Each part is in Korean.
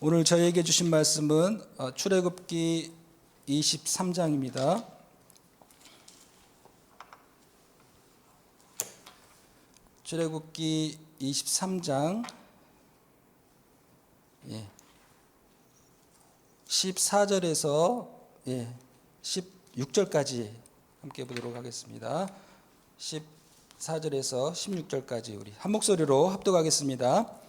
오늘 저희에게 주신 말씀은 출애굽기 23장입니다. 출애굽기 23장 14절에서 16절까지 함께 보도록 하겠습니다. 14절에서 16절까지 우리 한 목소리로 합독하겠습니다.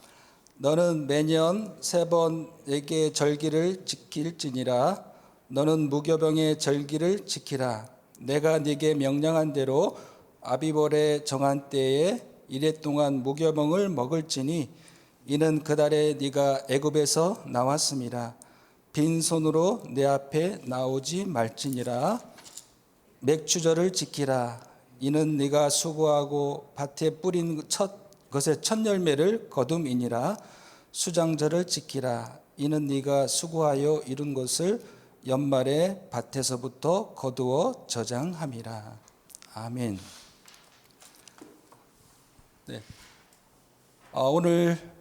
너는 매년 3번 내게 절기를 지킬지니라. 너는 무교병의 절기를 지키라. 내가 네게 명령한 대로 아비벌의 정한 때에 이래 동안 무교병을 먹을지니 이는 그달에 네가 애굽에서 나왔음이라. 빈손으로 내 앞에 나오지 말지니라. 맥추절을 지키라. 이는 네가 수고하고 밭에 뿌린 것의 첫 열매를 거둠이니라. 수장절을 지키라. 이는 네가 수고하여 이룬 것을 연말에 밭에서부터 거두어 저장함이라. 아멘. 오늘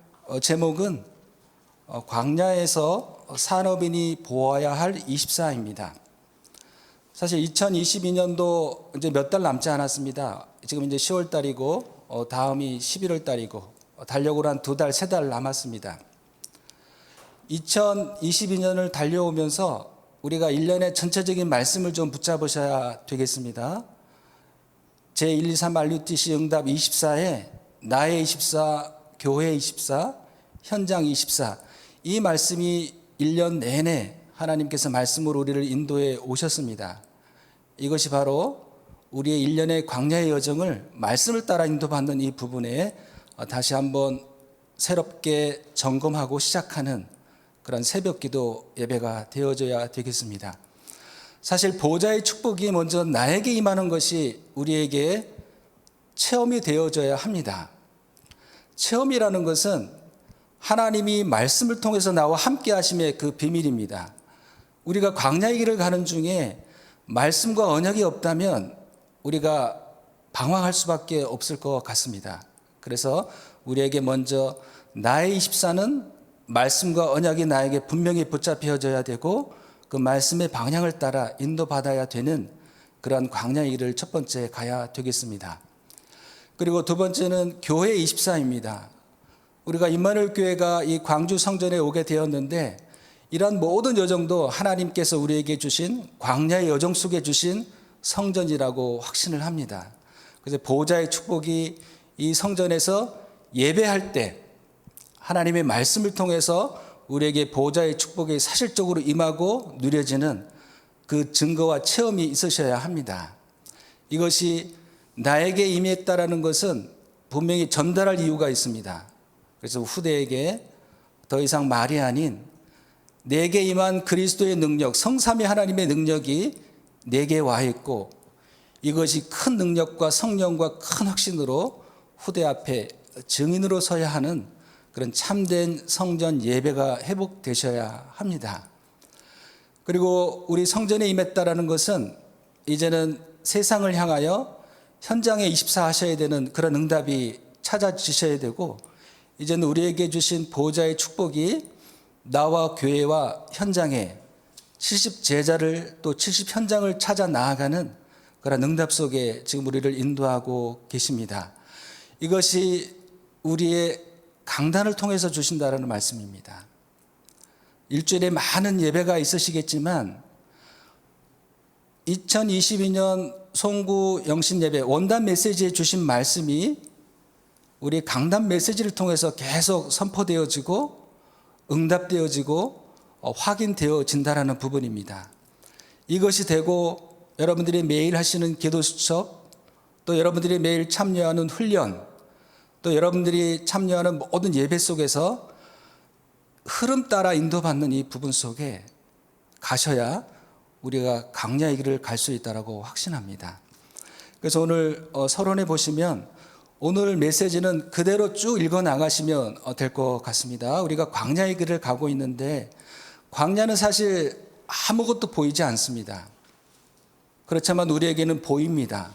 제목은 광야에서 산업인이 보아야 할 24입니다. 사실 2022년도 이제 몇 달 남지 않았습니다. 지금 이제 10월 달이고 다음이 11월 달이고 달력으로 한 2달, 3달 남았습니다. 2022년을 달려오면서 우리가 1년의 전체적인 말씀을 좀 붙잡으셔야 되겠습니다. 제123 RUTC 응답 24에 나의 24, 교회 24, 현장 24 이 말씀이 1년 내내 하나님께서 말씀으로 우리를 인도해 오셨습니다. 이것이 바로 우리의 1년의 광야의 여정을 말씀을 따라 인도받는 이 부분에 다시 한번 새롭게 점검하고 시작하는 그런 새벽기도 예배가 되어져야 되겠습니다. 사실 보좌의 축복이 먼저 나에게 임하는 것이 우리에게 체험이 되어져야 합니다. 체험이라는 것은 하나님이 말씀을 통해서 나와 함께 하심의 그 비밀입니다. 우리가 광야의 길을 가는 중에 말씀과 언약이 없다면 우리가 방황할 수밖에 없을 것 같습니다. 그래서 우리에게 먼저 나의 24는 말씀과 언약이 나에게 분명히 붙잡혀져야 되고 그 말씀의 방향을 따라 인도받아야 되는 그러한 광야의 길을 첫 번째 가야 되겠습니다. 그리고 두 번째는 교회 24입니다. 우리가 임마누엘 교회가 이 광주 성전에 오게 되었는데 이러한 모든 여정도 하나님께서 우리에게 주신 광야의 여정 속에 주신 성전이라고 확신을 합니다. 그래서 보호자의 축복이 이 성전에서 예배할 때 하나님의 말씀을 통해서 우리에게 보호자의 축복이 사실적으로 임하고 누려지는 그 증거와 체험이 있으셔야 합니다. 이것이 나에게 임했다라는 것은 분명히 전달할 이유가 있습니다. 그래서 후대에게 더 이상 말이 아닌 내게 임한 그리스도의 능력, 성삼위 하나님의 능력이 내게 와 있고 이것이 큰 능력과 성령과 큰 확신으로 후대 앞에 증인으로 서야 하는 그런 참된 성전 예배가 회복되셔야 합니다. 그리고 우리 성전에 임했다라는 것은 이제는 세상을 향하여 현장에 24 하셔야 되는 그런 응답이 찾아지셔야 되고 이제는 우리에게 주신 보호자의 축복이 나와 교회와 현장에 70 제자를 또 70 현장을 찾아 나아가는 그런 응답 속에 지금 우리를 인도하고 계십니다. 이것이 우리의 강단을 통해서 주신다라는 말씀입니다. 일주일에 많은 예배가 있으시겠지만 2022년 송구 영신 예배 원단 메시지에 주신 말씀이 우리 강단 메시지를 통해서 계속 선포되어지고 응답되어지고 확인되어진다라는 부분입니다. 이것이 되고 여러분들이 매일 하시는 기도 수첩, 또 여러분들이 매일 참여하는 훈련, 또 여러분들이 참여하는 모든 예배 속에서 흐름 따라 인도받는 이 부분 속에 가셔야 우리가 광야의 길을 갈 수 있다고 확신합니다. 그래서 오늘 서론에 보시면 오늘 메시지는 그대로 쭉 읽어 나가시면 될 것 같습니다. 우리가 광야의 길을 가고 있는데 광야는 사실 아무것도 보이지 않습니다. 그렇지만 우리에게는 보입니다.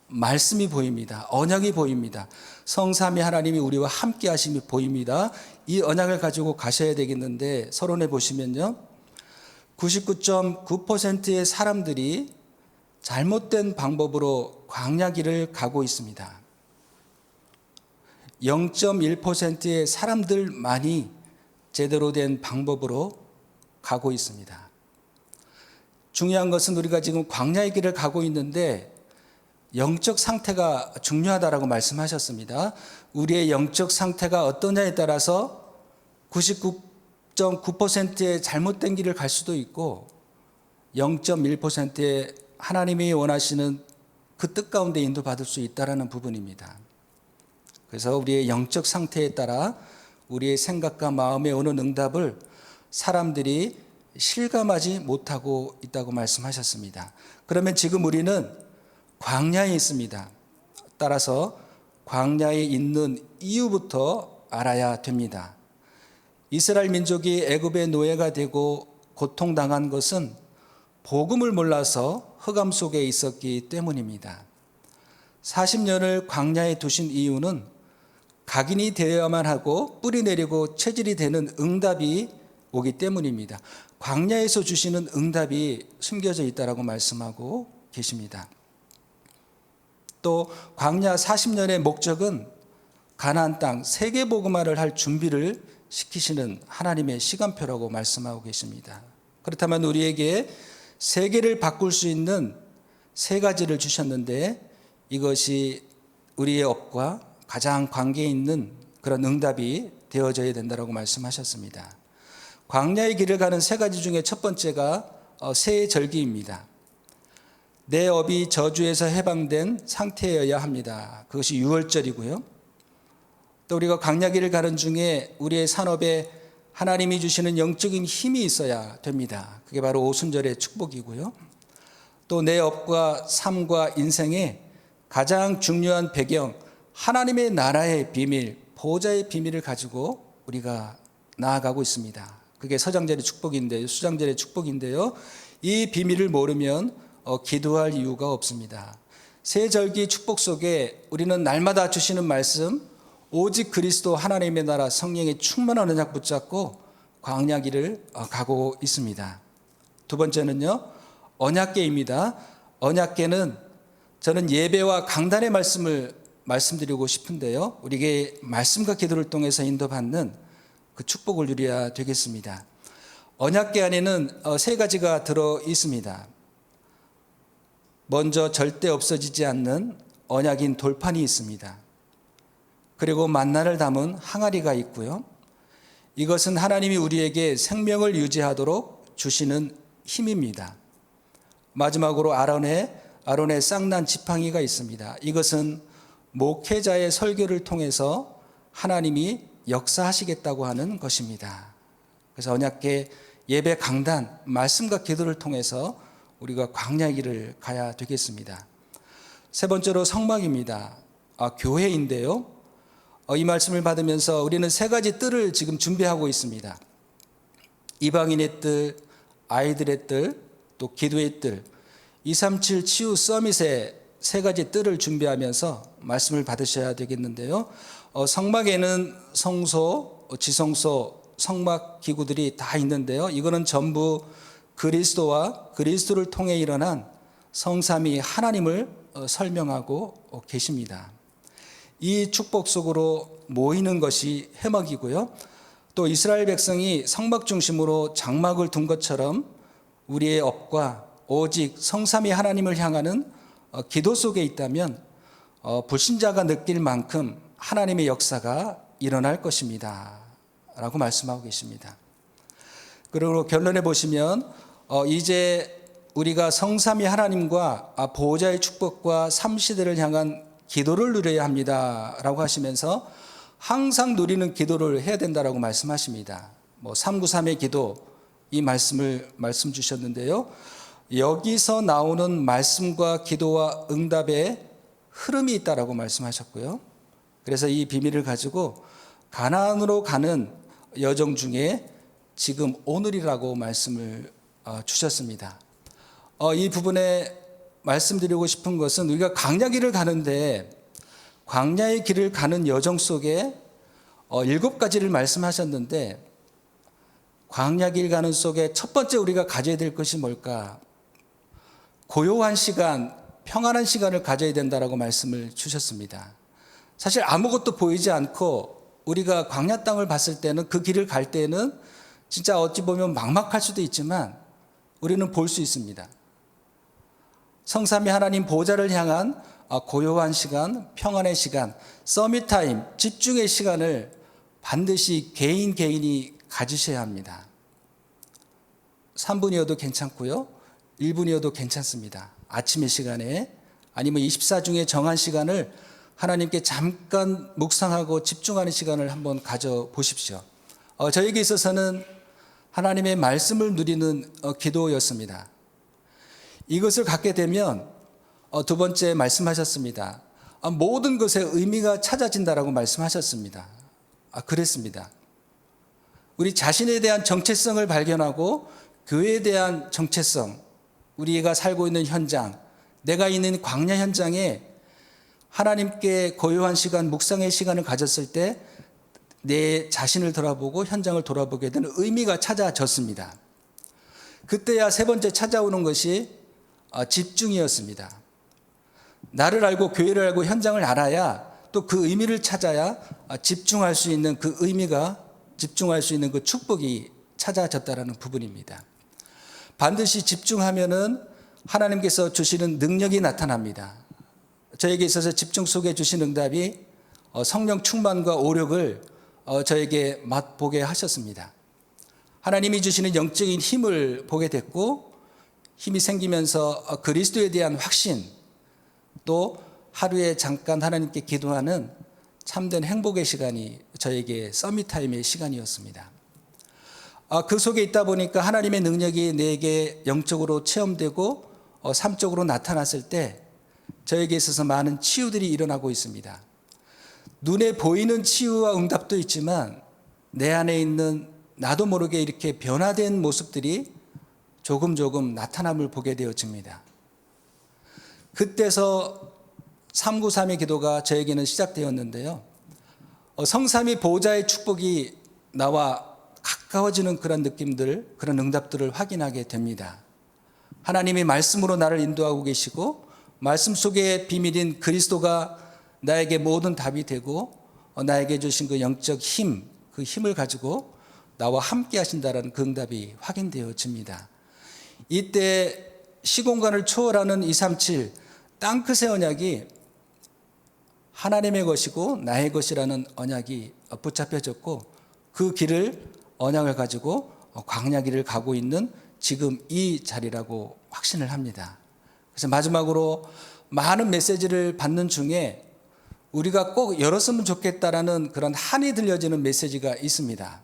말씀이 보입니다. 언약이 보입니다. 성삼위 하나님이 우리와 함께 하심이 보입니다. 이 언약을 가지고 가셔야 되겠는데 서론에 보시면요. 99.9%의 사람들이 잘못된 방법으로 광야 길을 가고 있습니다. 0.1%의 사람들만이 제대로 된 방법으로 가고 있습니다. 중요한 것은 우리가 지금 광야의 길을 가고 있는데 영적 상태가 중요하다라고 말씀하셨습니다. 우리의 영적 상태가 어떠냐에 따라서 99.9%의 잘못된 길을 갈 수도 있고 0.1%의 하나님이 원하시는 그 뜻 가운데 인도받을 수 있다는 부분입니다. 그래서 우리의 영적 상태에 따라 우리의 생각과 마음에 오는 응답을 사람들이 실감하지 못하고 있다고 말씀하셨습니다. 그러면 지금 우리는 광야에 있습니다. 따라서 광야에 있는 이유부터 알아야 됩니다. 이스라엘 민족이 애굽의 노예가 되고 고통당한 것은 복음을 몰라서 흑암 속에 있었기 때문입니다. 40년을 광야에 두신 이유는 각인이 되어야만 하고 뿌리 내리고 체질이 되는 응답이 오기 때문입니다. 광야에서 주시는 응답이 숨겨져 있다라고 말씀하고 계십니다. 또 광야 40년의 목적은 가나안 땅 세계 복음화를 할 준비를 시키시는 하나님의 시간표라고 말씀하고 계십니다. 그렇다면 우리에게 세계를 바꿀 수 있는 세 가지를 주셨는데 이것이 우리의 업과 가장 관계 있는 그런 응답이 되어져야 된다고 말씀하셨습니다. 광야의 길을 가는 세 가지 중에 첫 번째가 새해 절기입니다. 내 업이 저주에서 해방된 상태여야 합니다. 그것이 유월절이고요. 또 우리가 광야 길을 가는 중에 우리의 산업에 하나님이 주시는 영적인 힘이 있어야 됩니다. 그게 바로 오순절의 축복이고요. 또 내 업과 삶과 인생의 가장 중요한 배경, 하나님의 나라의 비밀, 보좌의 비밀을 가지고 우리가 나아가고 있습니다. 그게 서장절의 축복인데요. 수장절의 축복인데요. 이 비밀을 모르면 기도할 이유가 없습니다. 새 절기 축복 속에 우리는 날마다 주시는 말씀, 오직 그리스도 하나님의 나라 성령의 충만한 언약 붙잡고 광야 길을 가고 있습니다. 두 번째는요, 언약궤입니다. 언약궤는 저는 예배와 강단의 말씀을 말씀드리고 싶은데요. 우리에게 말씀과 기도를 통해서 인도받는 그 축복을 누려야 되겠습니다. 언약궤 안에는 세 가지가 들어 있습니다. 먼저 절대 없어지지 않는 언약인 돌판이 있습니다. 그리고 만나를 담은 항아리가 있고요. 이것은 하나님이 우리에게 생명을 유지하도록 주시는 힘입니다. 마지막으로 아론의 쌍난 지팡이가 있습니다. 이것은 목회자의 설교를 통해서 하나님이 역사하시겠다고 하는 것입니다. 그래서 언약궤 예배 강단, 말씀과 기도를 통해서 우리가 광야의 길을 가야 되겠습니다. 세 번째로 성막입니다. 교회인데요. 이 말씀을 받으면서 우리는 세 가지 뜰을 지금 준비하고 있습니다. 이방인의 뜰, 아이들의 뜰, 또 기도의 뜰, 237 치유 서밋의 세 가지 뜰을 준비하면서 말씀을 받으셔야 되겠는데요. 성막에는 성소, 지성소, 성막 기구들이 다 있는데요. 이거는 전부 그리스도와 그리스도를 통해 일어난 성삼위 하나님을 설명하고 계십니다. 이 축복 속으로 모이는 것이 회막이고요. 또 이스라엘 백성이 성막 중심으로 장막을 둔 것처럼 우리의 업과 오직 성삼위 하나님을 향하는 기도 속에 있다면 불신자가 느낄 만큼 하나님의 역사가 일어날 것입니다. 라고 말씀하고 계십니다. 그리고 결론에 보시면 이제 우리가 성삼위 하나님과 보호자의 축복과 삼시대를 향한 기도를 누려야 합니다. 라고 하시면서 항상 누리는 기도를 해야 된다라고 말씀하십니다. 393의 기도, 이 말씀 주셨는데요. 여기서 나오는 말씀과 기도와 응답의 흐름이 있다라고 말씀하셨고요. 그래서 이 비밀을 가지고 가나안으로 가는 여정 중에 지금 오늘이라고 말씀을 주셨습니다. 이 부분에 말씀드리고 싶은 것은 우리가 광야 길을 가는데 광야의 길을 가는 여정 속에 7가지를 말씀하셨는데 광야길 가는 속에 첫 번째 우리가 가져야 될 것이 뭘까? 고요한 시간, 평안한 시간을 가져야 된다라고 말씀을 주셨습니다. 사실 아무것도 보이지 않고 우리가 광야 땅을 봤을 때는 그 길을 갈 때는 진짜 어찌 보면 막막할 수도 있지만 우리는 볼 수 있습니다. 성삼위 하나님 보좌를 향한 고요한 시간, 평안의 시간, 서밋 타임, 집중의 시간을 반드시 개인이 가지셔야 합니다. 3분이어도 괜찮고요. 1분이어도 괜찮습니다. 아침의 시간에 아니면 24 중에 정한 시간을 하나님께 잠깐 묵상하고 집중하는 시간을 한번 가져보십시오. 저에게 있어서는 하나님의 말씀을 누리는 기도였습니다. 이것을 갖게 되면 두 번째 말씀하셨습니다. 모든 것에 의미가 찾아진다라고 말씀하셨습니다. 그랬습니다. 우리 자신에 대한 정체성을 발견하고 교회에 대한 정체성, 우리가 살고 있는 현장, 내가 있는 광야 현장에 하나님께 고요한 시간, 묵상의 시간을 가졌을 때 내 자신을 돌아보고 현장을 돌아보게 되는 의미가 찾아졌습니다. 그때야 세 번째 찾아오는 것이 집중이었습니다. 나를 알고 교회를 알고 현장을 알아야 또 그 의미를 찾아야 집중할 수 있는 그 의미가, 집중할 수 있는 그 축복이 찾아졌다라는 부분입니다. 반드시 집중하면은 하나님께서 주시는 능력이 나타납니다. 저에게 있어서 집중 속에 주신 응답이 성령 충만과 오력을 저에게 맛보게 하셨습니다. 하나님이 주시는 영적인 힘을 보게 됐고 힘이 생기면서 그리스도에 대한 확신, 또 하루에 잠깐 하나님께 기도하는 참된 행복의 시간이 저에게 서밋타임의 시간이었습니다. 그 속에 있다 보니까 하나님의 능력이 내게 영적으로 체험되고 삶적으로 나타났을 때 저에게 있어서 많은 치유들이 일어나고 있습니다. 눈에 보이는 치유와 응답도 있지만 내 안에 있는 나도 모르게 이렇게 변화된 모습들이 조금 나타남을 보게 되어집니다. 그때서 393의 기도가 저에게는 시작되었는데요. 성삼위 보호자의 축복이 나와 가까워지는 그런 느낌들, 그런 응답들을 확인하게 됩니다. 하나님이 말씀으로 나를 인도하고 계시고 말씀 속의 비밀인 그리스도가 나에게 모든 답이 되고 나에게 주신 그 영적 힘, 그 힘을 가지고 나와 함께 하신다라는 그 응답이 확인되어집니다. 이때 시공간을 초월하는 237 땅끝의 언약이 하나님의 것이고 나의 것이라는 언약이 붙잡혀졌고 그 길을 언약을 가지고 광야길을 가고 있는 지금 이 자리라고 확신을 합니다. 그래서 마지막으로 많은 메시지를 받는 중에 우리가 꼭 열었으면 좋겠다라는 그런 한이 들려지는 메시지가 있습니다.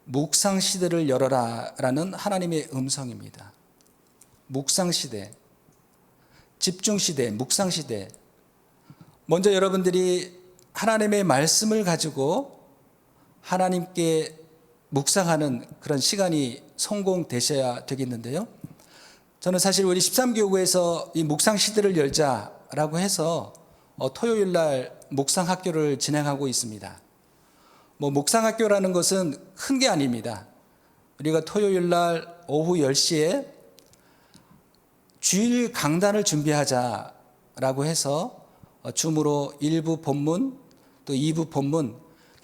묵상 시대를 열어라라는 하나님의 음성입니다. 묵상 시대, 집중 시대, 묵상 시대. 먼저 여러분들이 하나님의 말씀을 가지고 하나님께 묵상하는 그런 시간이 성공되셔야 되겠는데요. 저는 사실 우리 13교구에서 이 묵상 시대를 열자라고 해서 토요일 날 묵상 학교를 진행하고 있습니다. 묵상 학교라는 것은 큰 게 아닙니다. 우리가 토요일 날 오후 10시에 주일 강단을 준비하자라고 해서 줌으로 1부 본문 또 2부 본문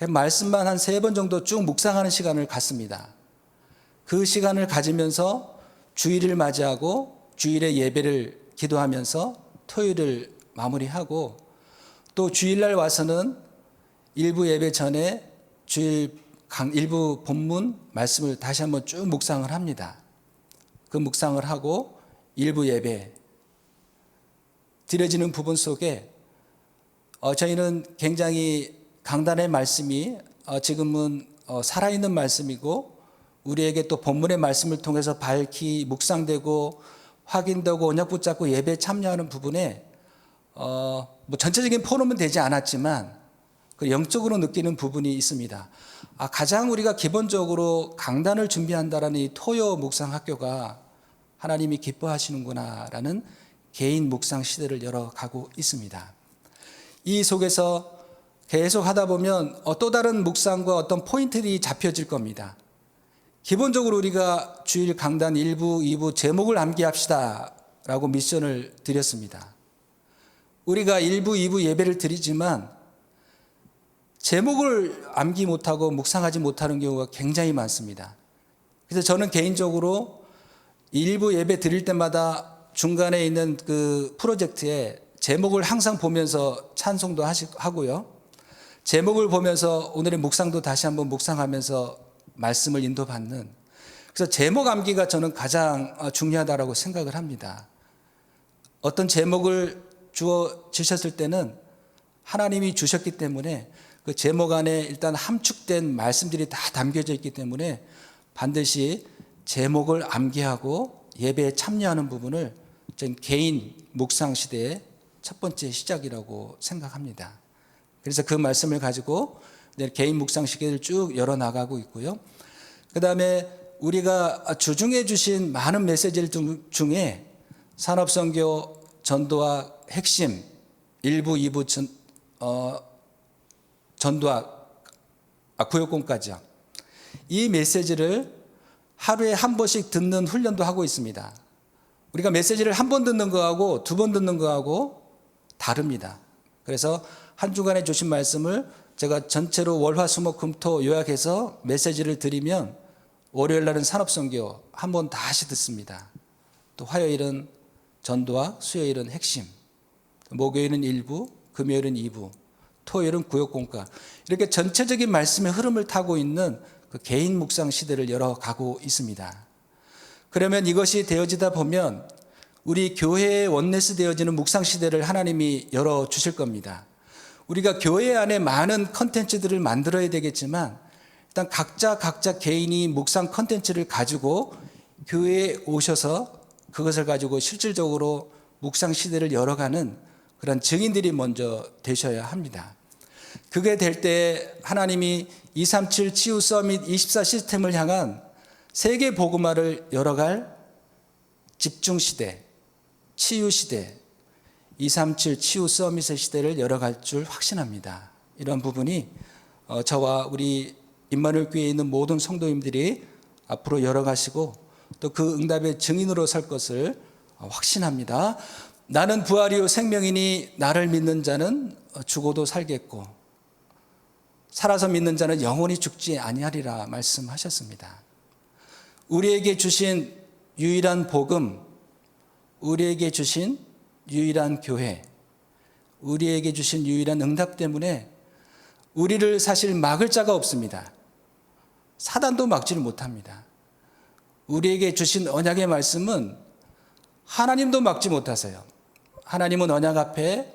말씀만 한 3번 정도 쭉 묵상하는 시간을 갖습니다. 그 시간을 가지면서 주일을 맞이하고 주일의 예배를 기도하면서 토요일을 마무리하고 또 주일날 와서는 일부 예배 전에 주일 일부 본문 말씀을 다시 한번 쭉 묵상을 합니다. 그 묵상을 하고 일부 예배 드려지는 부분 속에 저희는 굉장히 강단의 말씀이 지금은 살아있는 말씀이고 우리에게 또 본문의 말씀을 통해서 밝히 묵상되고 확인되고 언약 붙잡고 예배에 참여하는 부분에 전체적인 포럼은 되지 않았지만 그 영적으로 느끼는 부분이 있습니다. 가장 우리가 기본적으로 강단을 준비한다라는 이 토요 묵상 학교가 하나님이 기뻐하시는구나라는 개인 묵상 시대를 열어가고 있습니다. 이 속에서 계속 하다 보면 또 다른 묵상과 어떤 포인트들이 잡혀질 겁니다. 기본적으로 우리가 주일 강단 1부, 2부 제목을 암기합시다 라고 미션을 드렸습니다. 우리가 1부, 2부 예배를 드리지만 제목을 암기 못하고 묵상하지 못하는 경우가 굉장히 많습니다. 그래서 저는 개인적으로 1부 예배 드릴 때마다 중간에 있는 그 프로젝트에 제목을 항상 보면서 찬송도 하고요. 제목을 보면서 오늘의 묵상도 다시 한번 묵상하면서 말씀을 인도받는, 그래서 제목 암기가 저는 가장 중요하다고 생각을 합니다. 어떤 제목을 주셨을 때는 하나님이 주셨기 때문에 그 제목 안에 일단 함축된 말씀들이 다 담겨져 있기 때문에 반드시 제목을 암기하고 예배에 참여하는 부분을 전 개인 묵상 시대의 첫 번째 시작이라고 생각합니다. 그래서 그 말씀을 가지고 개인 묵상 시계를 쭉 열어나가고 있고요. 그 다음에 우리가 주중에 주신 많은 메시지들 중에 산업선교 전도학 핵심 1부, 2부 전도학 구역공까지요. 이 메시지를 하루에 한 번씩 듣는 훈련도 하고 있습니다. 우리가 메시지를 한 번 듣는 거하고 두 번 듣는 거하고 다릅니다. 그래서 한 주간에 주신 말씀을 제가 전체로 월화수목금토 요약해서 메시지를 드리면 월요일 날은 산업선교 한 번 다시 듣습니다. 또 화요일은 전도학, 수요일은 핵심, 목요일은 1부, 금요일은 2부, 토요일은 구역공과, 이렇게 전체적인 말씀의 흐름을 타고 있는 그 개인 묵상 시대를 열어가고 있습니다. 그러면 이것이 되어지다 보면 우리 교회에 원내스 되어지는 묵상 시대를 하나님이 열어주실 겁니다. 우리가 교회 안에 많은 컨텐츠들을 만들어야 되겠지만 일단 각자 개인이 묵상 컨텐츠를 가지고 교회에 오셔서 그것을 가지고 실질적으로 묵상 시대를 열어가는 그런 증인들이 먼저 되셔야 합니다. 그게 될 때 하나님이 237 치유 서밋 24 시스템을 향한 세계 복음화를 열어갈 집중 시대, 치유 시대, 237 치유 서밋의 시대를 열어갈 줄 확신합니다. 이런 부분이 저와 우리 임마누엘 교회에 있는 모든 성도님들이 앞으로 열어가시고 또 그 응답의 증인으로 설 것을 확신합니다. 나는 부활이요 생명이니 나를 믿는 자는 죽어도 살겠고 살아서 믿는 자는 영원히 죽지 아니하리라 말씀하셨습니다. 우리에게 주신 유일한 복음, 우리에게 주신 유일한 교회, 우리에게 주신 유일한 응답 때문에 우리를 사실 막을 자가 없습니다. 사단도 막지를 못합니다. 우리에게 주신 언약의 말씀은 하나님도 막지 못하세요. 하나님은 언약 앞에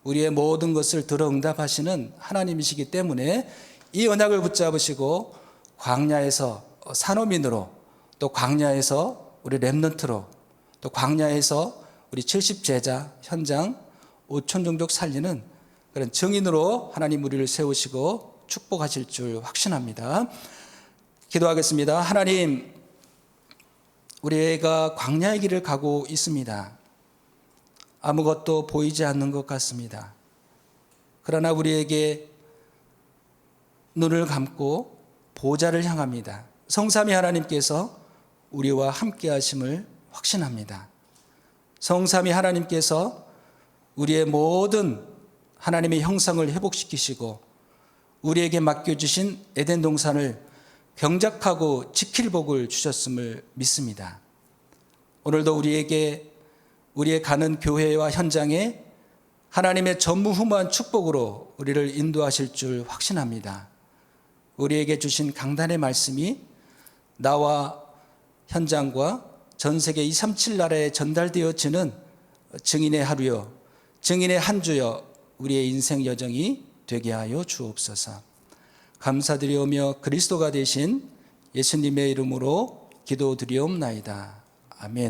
우리의 모든 것을 들어 응답하시는 하나님이시기 때문에 이 언약을 붙잡으시고 광야에서 산호민으로, 또 광야에서 우리 렘넌트로, 또 광야에서 우리 70제자 현장 5천 종족 살리는 그런 증인으로 하나님 우리를 세우시고 축복하실 줄 확신합니다. 기도하겠습니다. 하나님, 우리가 광야의 길을 가고 있습니다. 아무것도 보이지 않는 것 같습니다. 그러나 우리에게 눈을 감고 보좌를 향합니다. 성삼위 하나님께서 우리와 함께 하심을 확신합니다. 성삼위 하나님께서 우리의 모든 하나님의 형상을 회복시키시고 우리에게 맡겨주신 에덴 동산을 경작하고 지킬 복을 주셨음을 믿습니다. 오늘도 우리에게 우리의 가는 교회와 현장에 하나님의 전무후무한 축복으로 우리를 인도하실 줄 확신합니다. 우리에게 주신 강단의 말씀이 나와 현장과 전 세계 237 나라에 전달되어지는 증인의 하루여, 증인의 한 주여 우리의 인생 여정이 되게 하여 주옵소서. 감사드리오며 그리스도가 되신 예수님의 이름으로 기도드리옵나이다. 아멘.